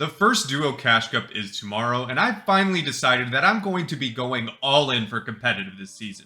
The first Duo Cash Cup is tomorrow, and I've finally decided that I'm going to be going all in for competitive this season.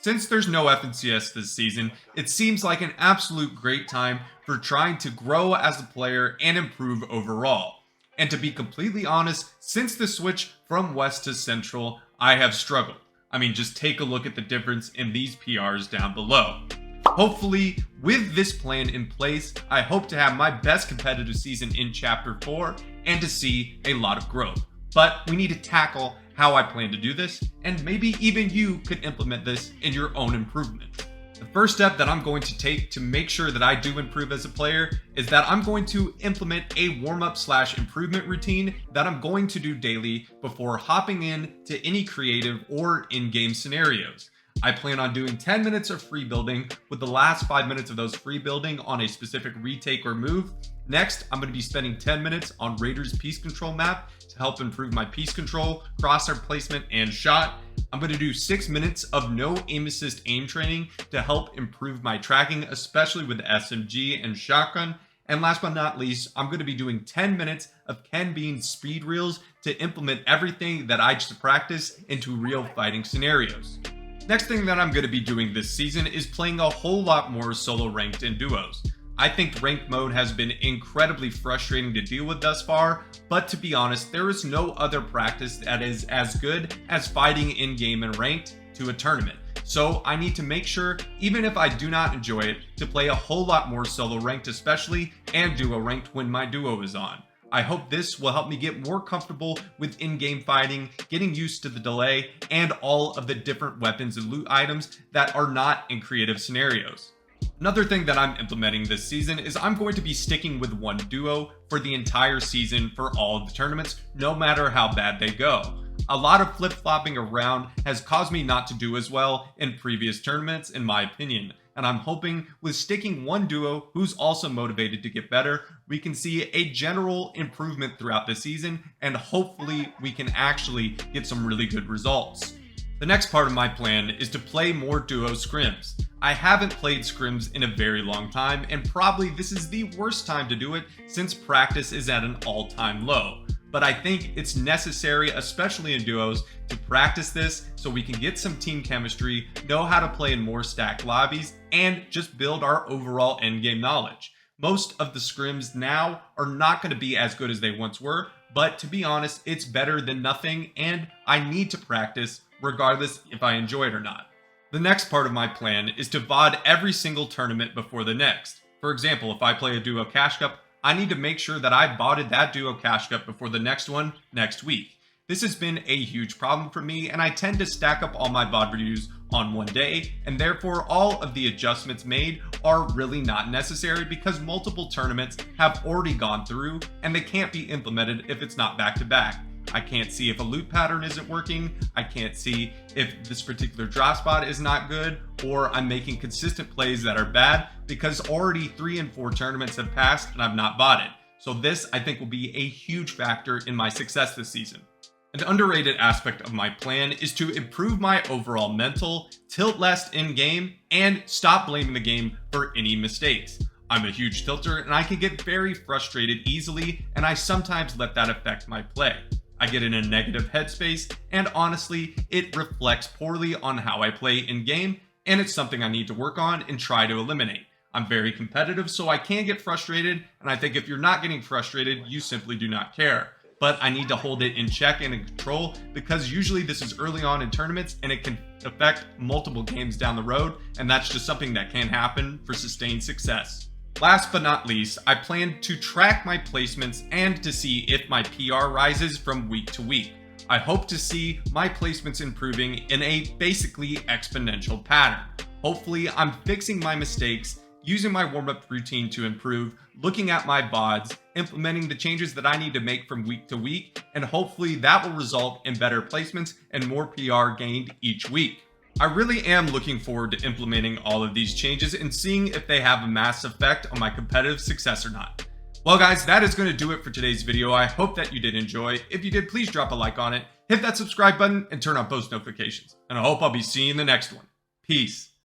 Since there's no FNCS this season, it seems like an absolute great time for trying to grow as a player and improve overall. And to be completely honest, since the switch from West to Central, I have struggled. I mean, just take a look at the difference in these PRs down below. Hopefully, with this plan in place, I hope to have my best competitive season in Chapter 4 and to see a lot of growth. But we need to tackle how I plan to do this, and maybe even you could implement this in your own improvement. The first step that I'm going to take to make sure that I do improve as a player is that I'm going to implement a warm-up/improvement routine that I'm going to do daily before hopping in to any creative or in-game scenarios. I plan on doing 10 minutes of free building, with the last 5 minutes of those free building on a specific retake or move. Next, I'm going to be spending 10 minutes on Raiders Piece Control map to help improve my piece control, crosshair placement, and shot. I'm going to do 6 minutes of no aim assist aim training to help improve my tracking, especially with the SMG and shotgun. And last but not least, I'm going to be doing 10 minutes of Ken Bean's speed reels to implement everything that I just practiced into real fighting scenarios. Next thing that I'm going to be doing this season is playing a whole lot more solo ranked and duos. I think ranked mode has been incredibly frustrating to deal with thus far, but to be honest, there is no other practice that is as good as fighting in-game and ranked to a tournament. So I need to make sure, even if I do not enjoy it, to play a whole lot more solo ranked especially, and duo ranked when my duo is on. I hope this will help me get more comfortable with in-game fighting, getting used to the delay, and all of the different weapons and loot items that are not in creative scenarios. Another thing that I'm implementing this season is I'm going to be sticking with one duo for the entire season for all of the tournaments, no matter how bad they go. A lot of flip-flopping around has caused me not to do as well in previous tournaments, in my opinion. And I'm hoping with sticking one duo who's also motivated to get better, we can see a general improvement throughout the season, and hopefully we can actually get some really good results. The next part of my plan is to play more duo scrims. I haven't played scrims in a very long time, and probably this is the worst time to do it since practice is at an all-time low. But I think it's necessary, especially in duos, to practice this so we can get some team chemistry, know how to play in more stacked lobbies, and just build our overall endgame knowledge. Most of the scrims now are not going to be as good as they once were, but to be honest, it's better than nothing, and I need to practice regardless if I enjoy it or not. The next part of my plan is to VOD every single tournament before the next. For example, if I play a duo cash cup, I need to make sure that I VODed that duo cash cup before the next one next week. This has been a huge problem for me, and I tend to stack up all my VOD reviews on one day, and therefore all of the adjustments made are really not necessary because multiple tournaments have already gone through and they can't be implemented if it's not back to back. I can't see if a loot pattern isn't working, I can't see if this particular drop spot is not good, or I'm making consistent plays that are bad because already 3 and 4 tournaments have passed and I've not VODed. So this, I think, will be a huge factor in my success this season. An underrated aspect of my plan is to improve my overall mental, tilt less in-game, and stop blaming the game for any mistakes. I'm a huge tilter and I can get very frustrated easily, and I sometimes let that affect my play. I get in a negative headspace, and honestly, it reflects poorly on how I play in-game, and it's something I need to work on and try to eliminate. I'm very competitive, so I can get frustrated, and I think if you're not getting frustrated, you simply do not care. But I need to hold it in check and in control, because usually this is early on in tournaments, and it can affect multiple games down the road, and that's just something that can happen for sustained success. Last but not least, I plan to track my placements and to see if my PR rises from week to week. I hope to see my placements improving in a basically exponential pattern. Hopefully, I'm fixing my mistakes, using my warm-up routine to improve, looking at my VODs, implementing the changes that I need to make from week to week, and hopefully that will result in better placements and more PR gained each week. I really am looking forward to implementing all of these changes and seeing if they have a mass effect on my competitive success or not. Well guys, that is going to do it for today's video. I hope that you did enjoy. If you did, please drop a like on it, hit that subscribe button, and turn on post notifications. And I hope I'll be seeing you in the next one. Peace.